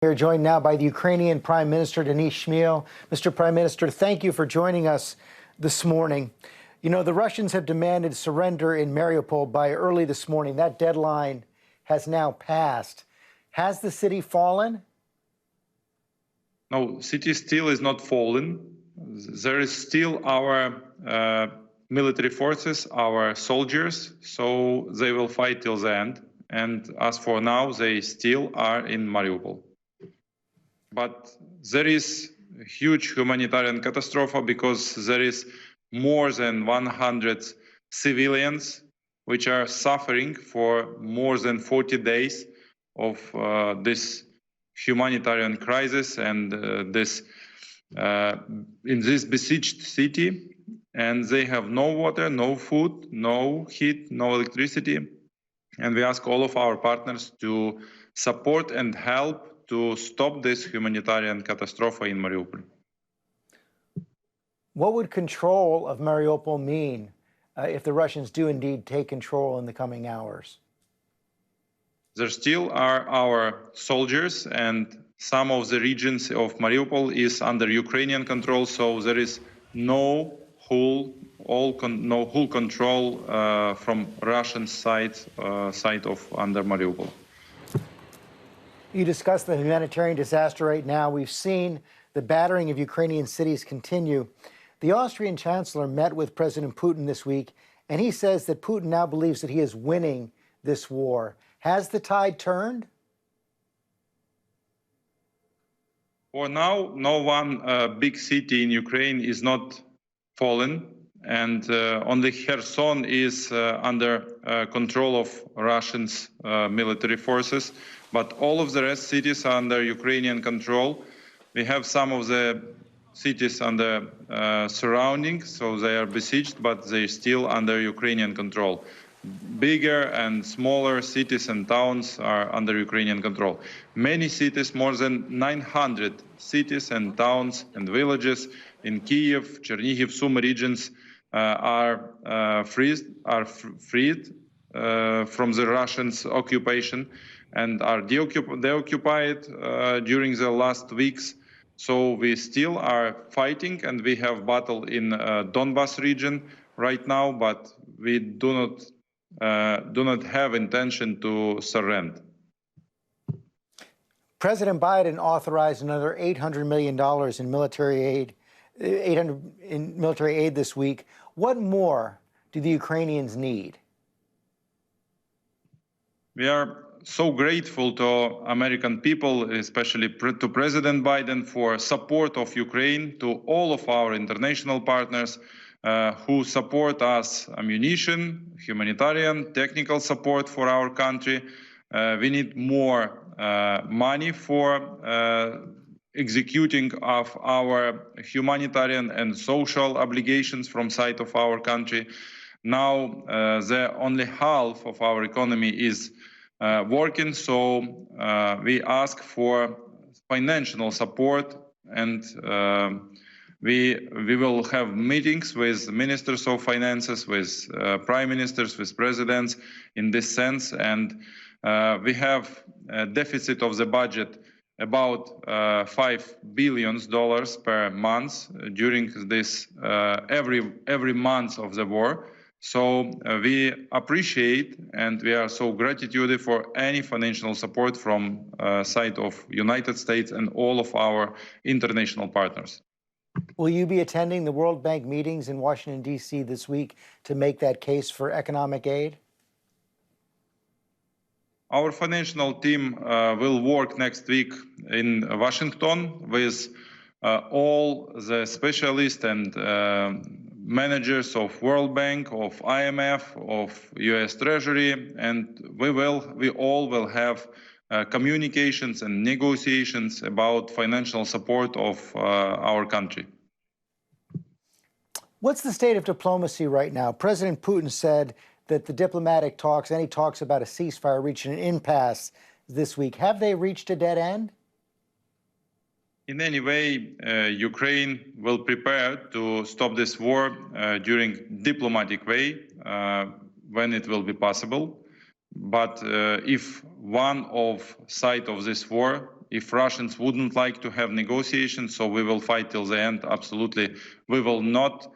We are joined now by the Ukrainian Prime Minister, Denis Shmyhal. Mr. Prime Minister, thank you for joining us this morning. You know, the Russians have demanded surrender in Mariupol by early this morning. That deadline has now passed. Has the city fallen? No, city still is not fallen. There is still our military forces, our soldiers, so they will fight till the end. And as for now, they still are in Mariupol. But there is a huge humanitarian catastrophe because there is more than 100 civilians which are suffering for more than 40 days of this humanitarian crisis and in this besieged city, and they have no water, no food, no heat, no electricity. And we ask all of our partners to support and help to stop this humanitarian catastrophe in Mariupol. What would control of Mariupol mean if the Russians do indeed take control in the coming hours? There still are our soldiers, and some of the regions of Mariupol is under Ukrainian control, so there is no whole control from Russian side of under Mariupol. You discussed the humanitarian disaster right now. We've seen the battering of Ukrainian cities continue. The Austrian chancellor met with President Putin this week, and he says that Putin now believes that he is winning this war. Has the tide turned? For now, no one big city in Ukraine is not fallen, and only Kherson is under control of Russians' military forces. But all of the rest cities are under Ukrainian control. We have some of the cities under surrounding, so they are besieged, but they're still under Ukrainian control. Bigger and smaller cities and towns are under Ukrainian control. Many cities, more than 900 cities and towns and villages in Kyiv, Chernihiv, Sumy regions are freed from the Russians' occupation and are deoccupied during the last weeks. So we still are fighting, and we have battle in Donbas region right now, but we do not have intention to surrender. President Biden authorized another $800 million in military aid this week. What more do the Ukrainians need? We are so grateful to American people, especially to President Biden, for support of Ukraine, to all of our international partners who support us ammunition, humanitarian, technical support for our country. We need more money for executing of our humanitarian and social obligations from side of our country. Now, only half of our economy is working, so we ask for financial support, and we will have meetings with ministers of finances, with prime ministers, with presidents in this sense, and we have a deficit of the budget about $5 billion per month during this every month of the war. So we appreciate and we are so gratitude for any financial support from side of United States and all of our international partners. Will you be attending the World Bank meetings in Washington, D.C. this week to make that case for economic aid? Our financial team will work next week in Washington with all the specialists and managers of World Bank, of IMF, of US Treasury, and we all will have communications and negotiations about financial support of our country. What's the state of diplomacy right now? President Putin said that the diplomatic talks, any talks about a ceasefire, reached an impasse this week. Have they reached a dead end? In any way, Ukraine will prepare to stop this war during diplomatic way when it will be possible. But if one of side of this war if Russians wouldn't like to have negotiations, so we will fight till the end. Absolutely, we will not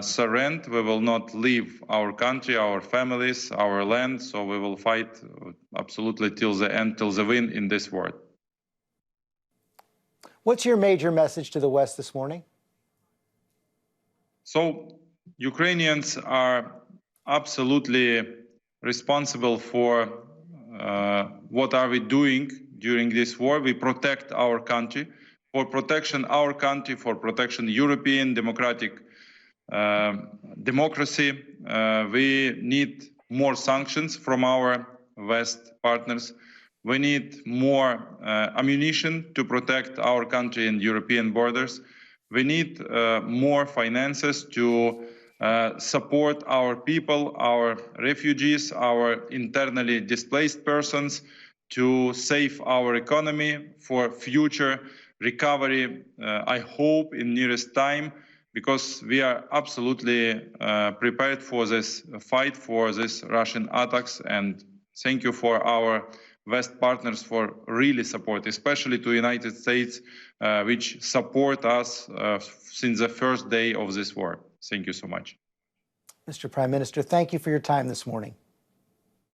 surrender. We will not leave our country, our families, our land. So we will fight absolutely till the end, till the win in this war. What's your major message to the West this morning? So Ukrainians are absolutely responsible for what are we doing during this war. We protect our country. For protection our country, for protection European democratic democracy, we need more sanctions from our West partners. We need more ammunition to protect our country and European borders. We need more finances to support our people, our refugees, our internally displaced persons, to save our economy for future recovery, I hope in nearest time, because we are absolutely prepared for this fight, for these Russian attacks. And thank you for our West partners for really support, especially to the United States, which support us since the first day of this war. Thank you so much. Mr. Prime Minister, thank you for your time this morning.